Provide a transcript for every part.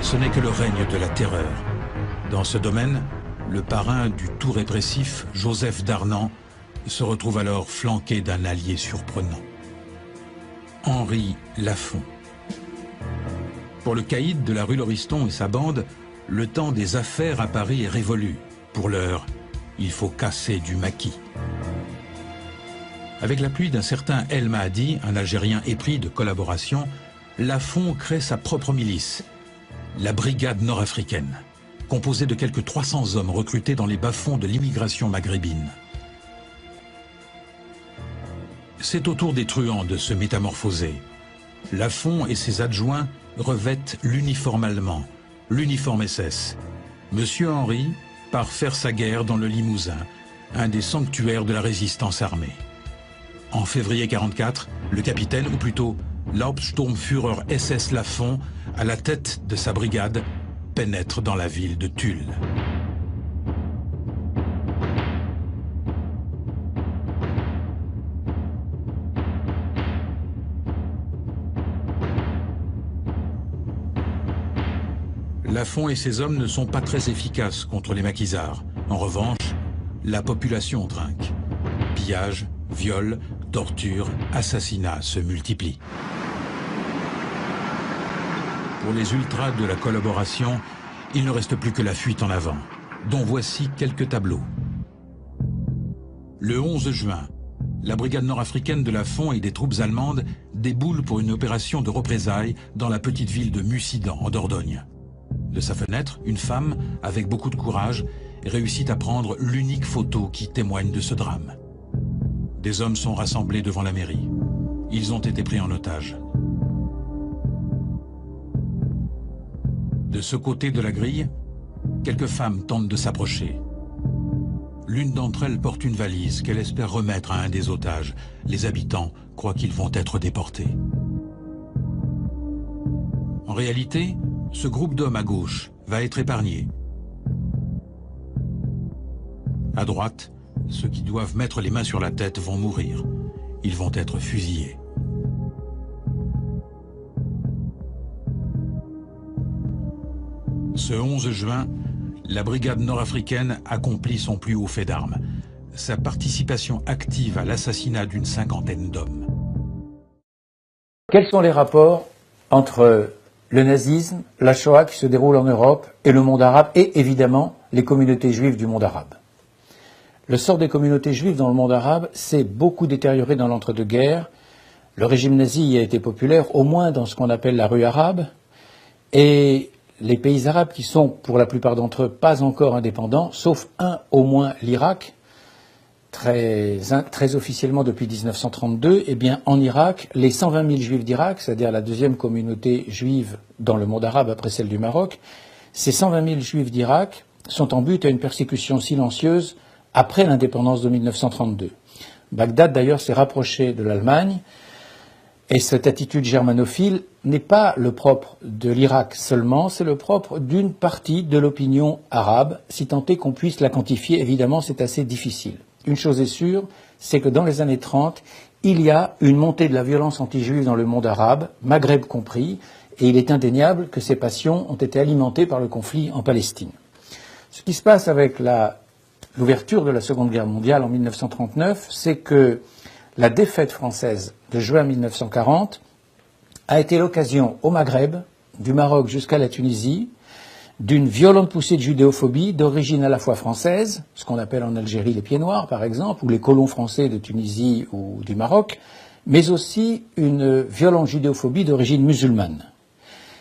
ce n'est que le règne de la terreur. Dans ce domaine, le parrain du tout répressif, Joseph Darnan, se retrouve alors flanqué d'un allié surprenant. Henri Lafont. Pour le caïd de la rue Lauriston et sa bande, le temps des affaires à Paris est révolu. Pour l'heure, il faut casser du maquis. Avec l'appui d'un certain El Mahdi, un Algérien épris de collaboration, Lafont crée sa propre milice, la Brigade nord-africaine, composée de quelques 300 hommes recrutés dans les bas-fonds de l'immigration maghrébine. C'est au tour des truands de se métamorphoser. Lafont et ses adjoints revêtent l'uniforme allemand, l'uniforme SS. Monsieur Henri part faire sa guerre dans le Limousin, un des sanctuaires de la résistance armée. En février 1944, le capitaine, ou plutôt l'Hauptsturmführer SS Lafont, à la tête de sa brigade, pénètre dans la ville de Tulle. Lafont et ses hommes ne sont pas très efficaces contre les maquisards. En revanche, la population trinque. Pillages, viols, tortures, assassinats se multiplient. Pour les ultras de la collaboration, il ne reste plus que la fuite en avant, dont voici quelques tableaux. Le 11 juin, la brigade nord-africaine de Lafont et des troupes allemandes déboule pour une opération de représailles dans la petite ville de Mussidan, en Dordogne. De sa fenêtre, une femme, avec beaucoup de courage, réussit à prendre l'unique photo qui témoigne de ce drame. Des hommes sont rassemblés devant la mairie. Ils ont été pris en otage. De ce côté de la grille, quelques femmes tentent de s'approcher. L'une d'entre elles porte une valise qu'elle espère remettre à un des otages. Les habitants croient qu'ils vont être déportés. En réalité, ce groupe d'hommes à gauche va être épargné. À droite, ceux qui doivent mettre les mains sur la tête vont mourir. Ils vont être fusillés. Ce 11 juin, la brigade nord-africaine accomplit son plus haut fait d'armes, sa participation active à l'assassinat d'une 50aine d'hommes. Quels sont les rapports entre le nazisme, la Shoah qui se déroule en Europe et le monde arabe et évidemment les communautés juives du monde arabe? Le sort des communautés juives dans le monde arabe s'est beaucoup détérioré dans l'entre-deux-guerres. Le régime nazi y a été populaire, au moins dans ce qu'on appelle la rue arabe, et les pays arabes qui sont, pour la plupart d'entre eux, pas encore indépendants, sauf un au moins, l'Irak, très officiellement depuis 1932, eh bien en Irak, les 120 000 juifs d'Irak, c'est-à-dire la deuxième communauté juive dans le monde arabe après celle du Maroc, ces 120 000 juifs d'Irak sont en butte à une persécution silencieuse après l'indépendance de 1932. Bagdad, d'ailleurs, s'est rapproché de l'Allemagne, et cette attitude germanophile n'est pas le propre de l'Irak seulement, c'est le propre d'une partie de l'opinion arabe, si tant est qu'on puisse la quantifier. Évidemment, c'est assez difficile. Une chose est sûre, c'est que dans les années 30, il y a une montée de la violence anti-juive dans le monde arabe, Maghreb compris, et il est indéniable que ces passions ont été alimentées par le conflit en Palestine. Ce qui se passe avec l'ouverture de la Seconde Guerre mondiale en 1939, c'est que la défaite française de juin 1940 a été l'occasion au Maghreb, du Maroc jusqu'à la Tunisie, d'une violente poussée de judéophobie d'origine à la fois française, ce qu'on appelle en Algérie les pieds noirs par exemple, ou les colons français de Tunisie ou du Maroc, mais aussi une violente judéophobie d'origine musulmane.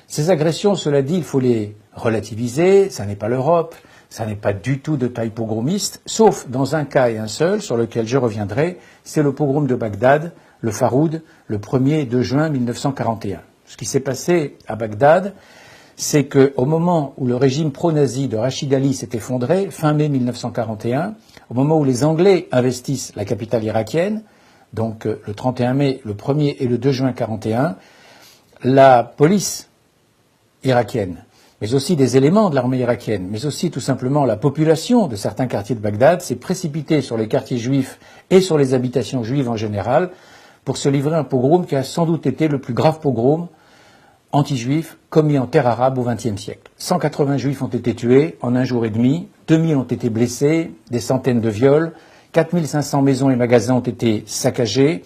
Ces agressions, cela dit, il faut les relativiser, ça n'est pas l'Europe, ça n'est pas du tout de taille pogromiste, sauf dans un cas et un seul, sur lequel je reviendrai, c'est le pogrom de Bagdad, le Faroud, le 1er 2 juin 1941. Ce qui s'est passé à Bagdad, c'est qu'au moment où le régime pro-nazi de Rachid Ali s'est effondré, fin mai 1941, au moment où les Anglais investissent la capitale irakienne, donc le 31 mai, le 1er et le 2 juin 1941, la police irakienne, mais aussi des éléments de l'armée irakienne, mais aussi tout simplement la population de certains quartiers de Bagdad s'est précipitée sur les quartiers juifs et sur les habitations juives en général pour se livrer à un pogrom qui a sans doute été le plus grave pogrom anti-juifs commis en terre arabe au XXe siècle. 180 juifs ont été tués en un jour et demi, 2000 ont été blessés, des centaines de viols, 4500 maisons et magasins ont été saccagés,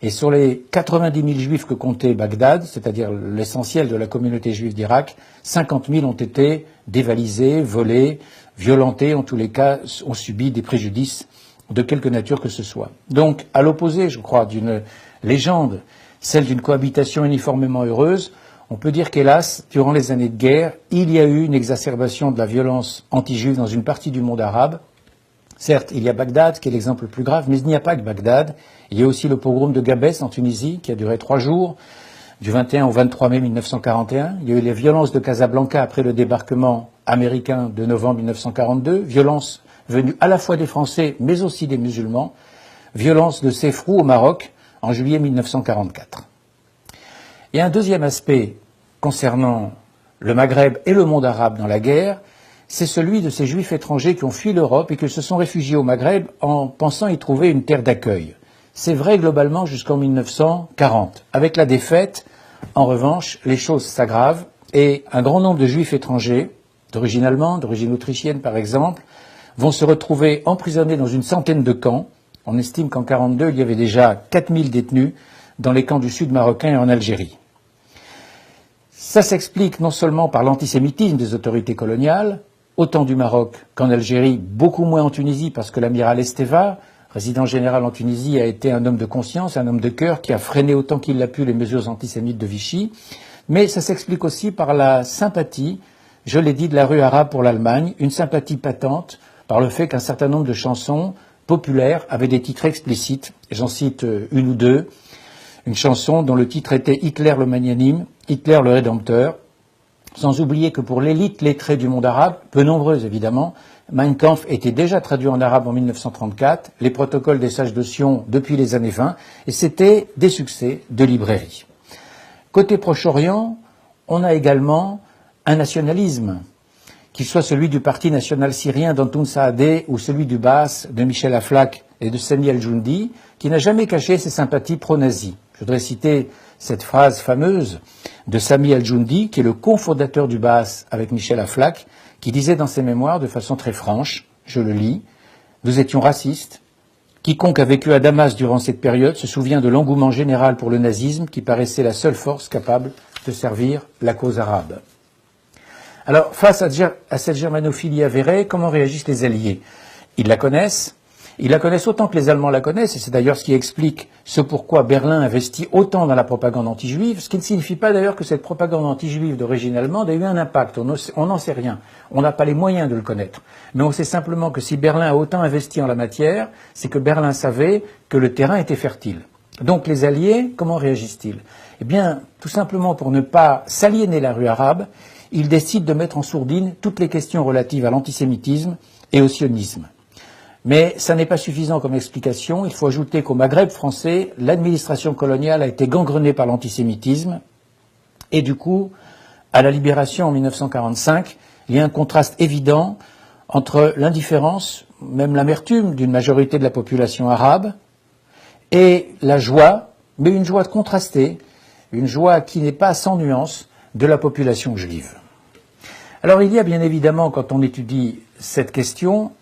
et sur les 90 000 juifs que comptait Bagdad, c'est-à-dire l'essentiel de la communauté juive d'Irak, 50 000 ont été dévalisés, volés, violentés, en tous les cas ont subi des préjudices de quelque nature que ce soit. Donc, à l'opposé, je crois, d'une légende, celle d'une cohabitation uniformément heureuse, on peut dire qu'hélas, durant les années de guerre, il y a eu une exacerbation de la violence anti-juive dans une partie du monde arabe. Certes, il y a Bagdad, qui est l'exemple le plus grave, mais il n'y a pas que Bagdad. Il y a aussi le pogrom de Gabès en Tunisie, qui a duré 3 jours, du 21 au 23 mai 1941. Il y a eu les violences de Casablanca après le débarquement américain de novembre 1942, violences venues à la fois des Français, mais aussi des musulmans, violences de Sefrou au Maroc en juillet 1944. Il y a un deuxième aspect concernant le Maghreb et le monde arabe dans la guerre, c'est celui de ces juifs étrangers qui ont fui l'Europe et qui se sont réfugiés au Maghreb en pensant y trouver une terre d'accueil. C'est vrai globalement jusqu'en 1940. Avec la défaite, en revanche, les choses s'aggravent et un grand nombre de juifs étrangers, d'origine allemande, d'origine autrichienne par exemple, vont se retrouver emprisonnés dans une centaine de camps. On estime qu'en 1942, il y avait déjà 4000 détenus dans les camps du sud marocain et en Algérie. Ça s'explique non seulement par l'antisémitisme des autorités coloniales, autant du Maroc qu'en Algérie, beaucoup moins en Tunisie parce que l'amiral Esteva, résident général en Tunisie, a été un homme de conscience, un homme de cœur qui a freiné autant qu'il l'a pu les mesures antisémites de Vichy, mais ça s'explique aussi par la sympathie, je l'ai dit, de la rue arabe pour l'Allemagne, une sympathie patente par le fait qu'un certain nombre de chansons populaires avaient des titres explicites, j'en cite une ou deux, une chanson dont le titre était Hitler le magnanime, Hitler le rédempteur, sans oublier que pour l'élite lettrée du monde arabe, peu nombreuse évidemment, Mein Kampf était déjà traduit en arabe en 1934, les protocoles des sages de Sion depuis les années 20, et c'était des succès de librairie. Côté Proche-Orient, on a également un nationalisme, qu'il soit celui du Parti national syrien d'Antoun Saadé ou celui du Baas de Michel Aflaq et de Sami El-Joundi, qui n'a jamais caché ses sympathies pro-nazis. Je voudrais citer cette phrase fameuse de Sami El-Joundi, qui est le cofondateur du Baas avec Michel Aflaq, qui disait dans ses mémoires de façon très franche, je le lis, « Nous étions racistes. Quiconque a vécu à Damas durant cette période se souvient de l'engouement général pour le nazisme qui paraissait la seule force capable de servir la cause arabe. » Alors, face à cette germanophilie avérée, comment réagissent les Alliés? Ils la connaissent autant que les Allemands la connaissent, et c'est d'ailleurs ce qui explique ce pourquoi Berlin investit autant dans la propagande anti-juive, ce qui ne signifie pas d'ailleurs que cette propagande anti-juive d'origine allemande a eu un impact, on n'en sait rien, on n'a pas les moyens de le connaître, mais on sait simplement que si Berlin a autant investi en la matière, c'est que Berlin savait que le terrain était fertile. Donc les Alliés, comment réagissent-ils? Eh bien, tout simplement pour ne pas s'aliéner la rue arabe, ils décident de mettre en sourdine toutes les questions relatives à l'antisémitisme et au sionisme. Mais ça n'est pas suffisant comme explication. Il faut ajouter qu'au Maghreb français, l'administration coloniale a été gangrenée par l'antisémitisme. Et du coup, à la libération en 1945, il y a un contraste évident entre l'indifférence, même l'amertume d'une majorité de la population arabe et la joie, mais une joie contrastée, une joie qui n'est pas sans nuance, de la population juive. Alors il y a bien évidemment, quand on étudie cette question,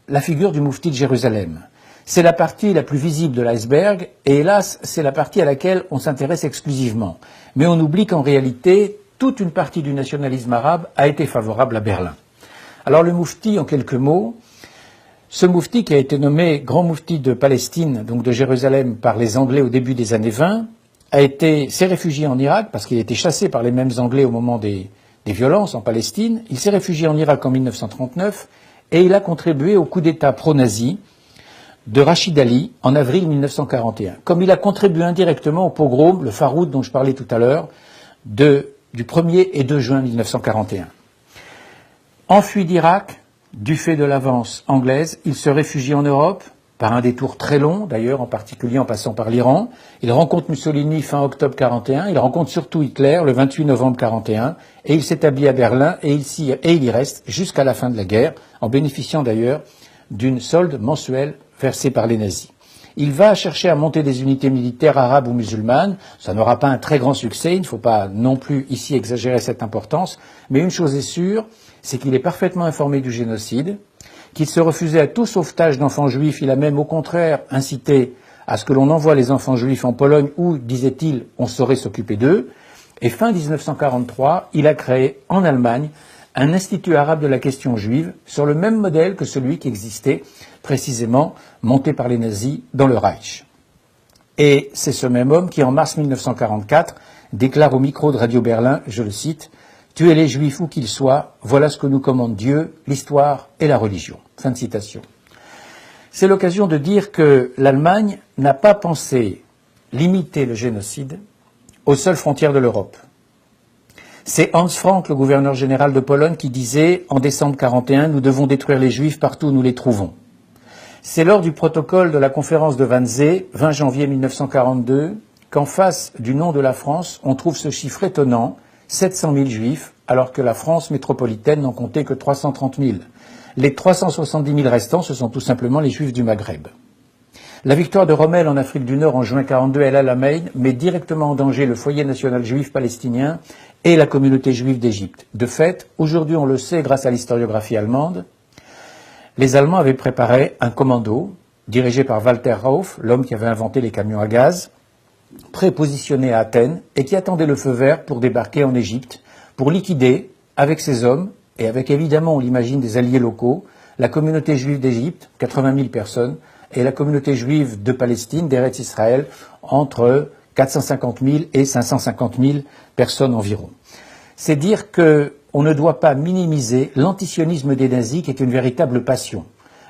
la figure du Moufti de Jérusalem. C'est la partie la plus visible de l'iceberg, et hélas, c'est la partie à laquelle on s'intéresse exclusivement. Mais on oublie qu'en réalité, toute une partie du nationalisme arabe a été favorable à Berlin. Alors le Moufti, en quelques mots, ce Moufti qui a été nommé grand Moufti de Palestine, donc de Jérusalem, par les Anglais au début des années 20, s'est réfugié en Irak, parce qu'il a été chassé par les mêmes Anglais au moment des violences en Palestine. Il s'est réfugié en Irak en 1939, et il a contribué au coup d'État pro-nazi de Rachid Ali en avril 1941. Comme il a contribué indirectement au pogrom, le Faroud dont je parlais tout à l'heure, du 1er et 2 juin 1941. Enfui d'Irak, du fait de l'avance anglaise, il se réfugie en Europe, par un détour très long, d'ailleurs, en particulier en passant par l'Iran. Il rencontre Mussolini fin octobre 1941, il rencontre surtout Hitler le 28 novembre 1941, et il s'établit à Berlin, et il y reste jusqu'à la fin de la guerre, en bénéficiant d'ailleurs d'une solde mensuelle versée par les nazis. Il va chercher à monter des unités militaires arabes ou musulmanes. Ça n'aura pas un très grand succès, il ne faut pas non plus ici exagérer cette importance. Mais une chose est sûre, c'est qu'il est parfaitement informé du génocide, qu'il se refusait à tout sauvetage d'enfants juifs. Il a même au contraire incité à ce que l'on envoie les enfants juifs en Pologne où, disait-il, on saurait s'occuper d'eux. Et fin 1943, il a créé en Allemagne un institut arabe de la question juive sur le même modèle que celui qui existait précisément monté par les nazis dans le Reich. Et c'est ce même homme qui, en mars 1944, déclare au micro de Radio Berlin, je le cite, « Tuez les juifs où qu'ils soient, voilà ce que nous commande Dieu, l'histoire et la religion. » Fin de citation. C'est l'occasion de dire que l'Allemagne n'a pas pensé limiter le génocide aux seules frontières de l'Europe. C'est Hans Frank, le gouverneur général de Pologne, qui disait en décembre 1941 « Nous devons détruire les Juifs partout où nous les trouvons ». C'est lors du protocole de la conférence de Wannsee, 20 janvier 1942, qu'en face du nom de la France, on trouve ce chiffre étonnant, 700 000 Juifs, alors que la France métropolitaine n'en comptait que 330 000. Les 370 000 restants, ce sont tout simplement les Juifs du Maghreb. La victoire de Rommel en Afrique du Nord en juin 1942 à El Alamein met directement en danger le foyer national juif palestinien et la communauté juive d'Égypte. De fait, aujourd'hui on le sait grâce à l'historiographie allemande, les Allemands avaient préparé un commando dirigé par Walter Rauff, l'homme qui avait inventé les camions à gaz, prépositionné à Athènes et qui attendait le feu vert pour débarquer en Égypte, pour liquider avec ses hommes et avec évidemment, on l'imagine, des alliés locaux, la communauté juive d'Égypte, 80 000 personnes, et la communauté juive de Palestine, d'Eretz Israël, entre 450 000 et 550 000 personnes environ. C'est dire qu'on ne doit pas minimiser l'antisionisme des nazis qui est une véritable passion.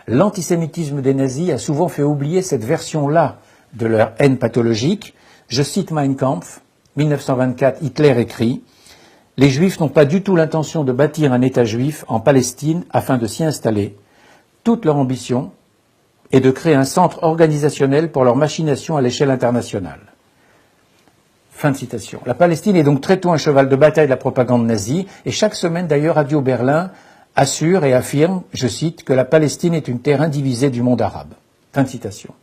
L'antisémitisme des nazis a souvent fait oublier cette version-là de leur haine pathologique. Je cite Mein Kampf, 1924, Hitler écrit « Les Juifs n'ont pas du tout l'intention de bâtir un État juif en Palestine afin de s'y installer. Toute leur ambition est de créer un centre organisationnel pour leur machination à l'échelle internationale. » Fin de citation. La Palestine est donc très tôt un cheval de bataille de la propagande nazie, et chaque semaine d'ailleurs Radio Berlin assure et affirme, je cite, que la Palestine est une terre indivisée du monde arabe. Fin de citation.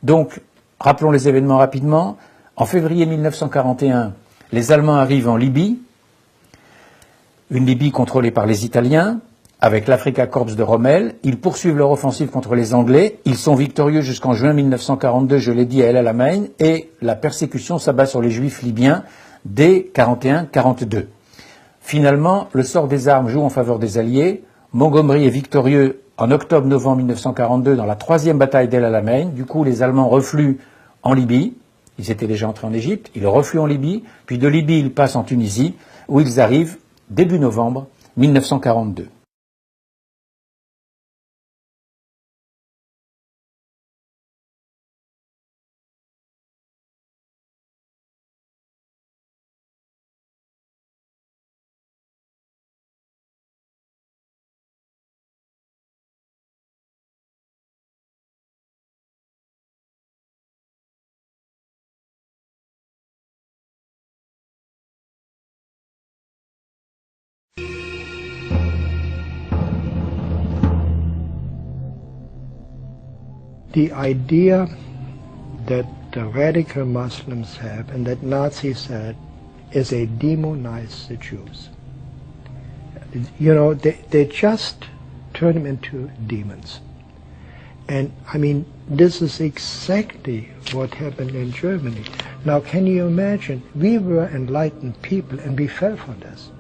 Donc, rappelons les événements rapidement. En février 1941, les Allemands arrivent en Libye, une Libye contrôlée par les Italiens, avec l'Africa Korps de Rommel. Ils poursuivent leur offensive contre les Anglais. Ils sont victorieux jusqu'en juin 1942, je l'ai dit, à El Alamein, et la persécution s'abat sur les Juifs libyens dès 1941-1942. Finalement, le sort des armes joue en faveur des Alliés. Montgomery est victorieux en octobre-novembre 1942 dans la 3e bataille d'El Alamein. Du coup, les Allemands refluent en Libye. Ils étaient déjà entrés en Égypte. Ils refluent en Libye. Puis de Libye, ils passent en Tunisie, où ils arrivent début novembre 1942. The idea that the radical Muslims have and that Nazis had is they demonize the Jews. You know, they just turn them into demons. And I mean, this is exactly what happened in Germany. Now, can you imagine? We were enlightened people and we fell for this.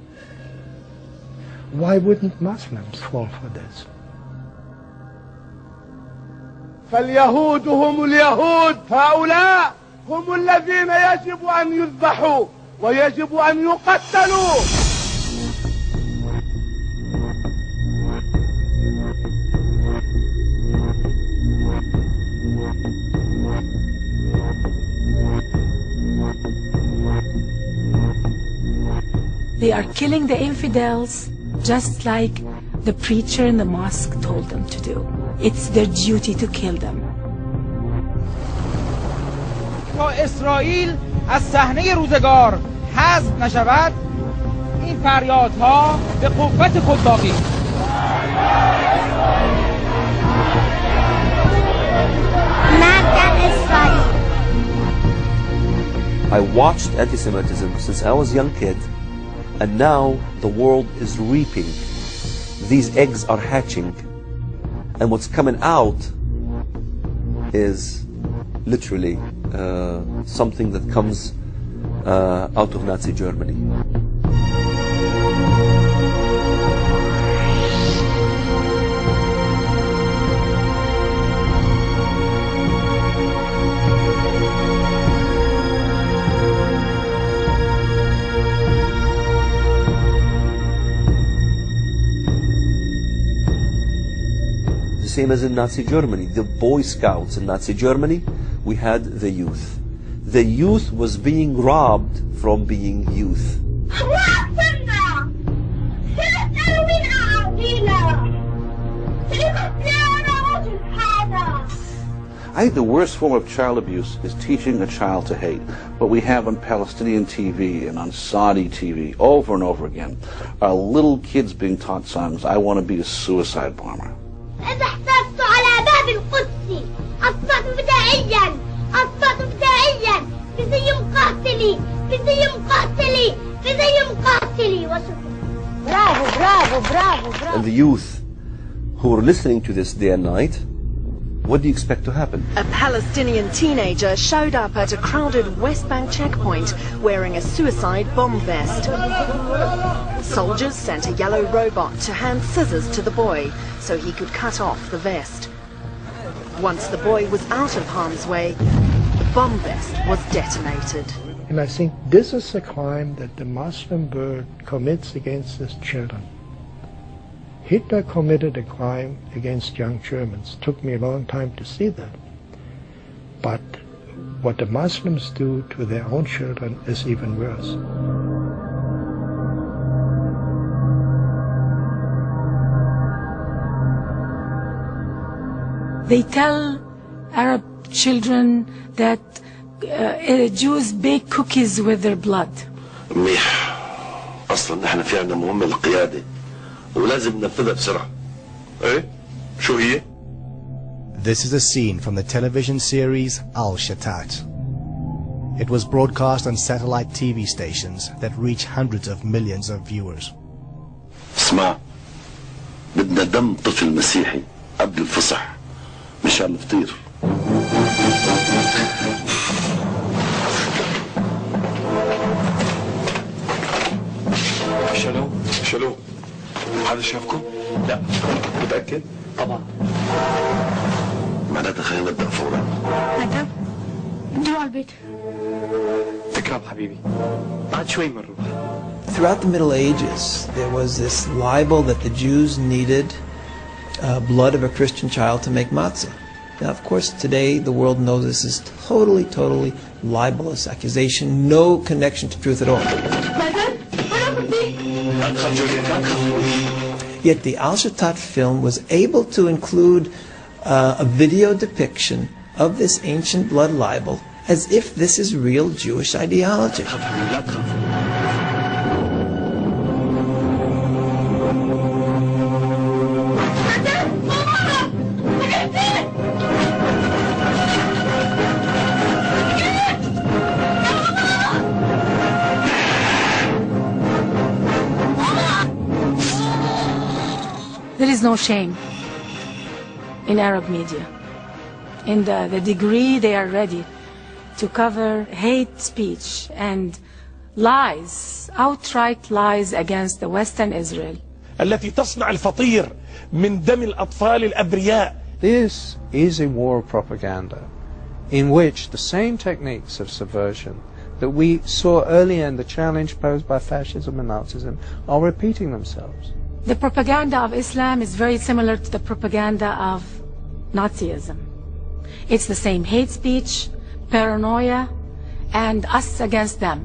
Why wouldn't Muslims fall for this? فاليهود هم اليهود، هؤلاء هم الذين يجب أن يذبحوا ويجب أن يقتلوا. They are killing the infidels just like the preacher in the mosque told them to do. It's their duty to kill them. تا اسرائیل از صحنه روزگار حذف نشود، این فریادها به قوت خود باقی. مرد إسرائيل. I watched anti-Semitism since I was a young kid, and now the world is reaping. These eggs are hatching, and what's coming out is literally something that comes out of Nazi Germany. Same as in Nazi Germany, the Boy Scouts in Nazi Germany, we had the youth. The youth was being robbed from being youth. I think the worst form of child abuse is teaching a child to hate. What we have on Palestinian TV and on Saudi TV over and over again are little kids being taught songs, I want to be a suicide bomber. إذا احتجت على باب القدس أصبت بدائيا بزي مقاتلي bravo. And the youth who are listening to this day and night, what do you expect to happen? A Palestinian teenager showed up at a crowded West Bank checkpoint wearing a suicide bomb vest. Soldiers sent a yellow robot to hand scissors to the boy so he could cut off the vest. Once the boy was out of harm's way, the bomb vest was detonated. And I think this is a crime that the Muslim world commits against his children. Hitler committed a crime against young Germans. It took me a long time to see that. But what the Muslims do to their own children is even worse. They tell Arab children that Jews bake cookies with their blood. منيح. أصلاً إحنا في عنا مهمة للقيادة ولازم ننفذها بسرعة. إيه؟ شو هي؟ This is a scene from the television series Al-Shatat. It was broadcast on satellite TV stations that reach hundreds of millions of viewers. اسمع، بدنا دم طفل مسيحي قبل الفصح مشان الفطير. شالوه حدا شافكم؟ لا. متأكد؟ طبعا. معناتها خلينا نبدأ فورا. مدام ندور على البيت. تكرم حبيبي. بعد شوي بنروح. Throughout the Middle Ages, there was this libel that the Jews needed blood of a Christian child to make matzah. Now, of course, today the world knows this is totally libelous accusation, no connection to truth at all. Yet the Al-Shatat film was able to include a video depiction of this ancient blood libel as if this is real Jewish ideology. There is no shame in Arab media. In the degree they are ready to cover hate speech and lies, outright lies against the Western Israel. التي تصنع الفطير من دم الأطفال الأبرياء. This is a war of propaganda in which the same techniques of subversion that we saw earlier in the challenge posed by fascism and Nazism are repeating themselves. The propaganda of Islam is very similar to the propaganda of Nazism. It's the same hate speech, paranoia, and us against them.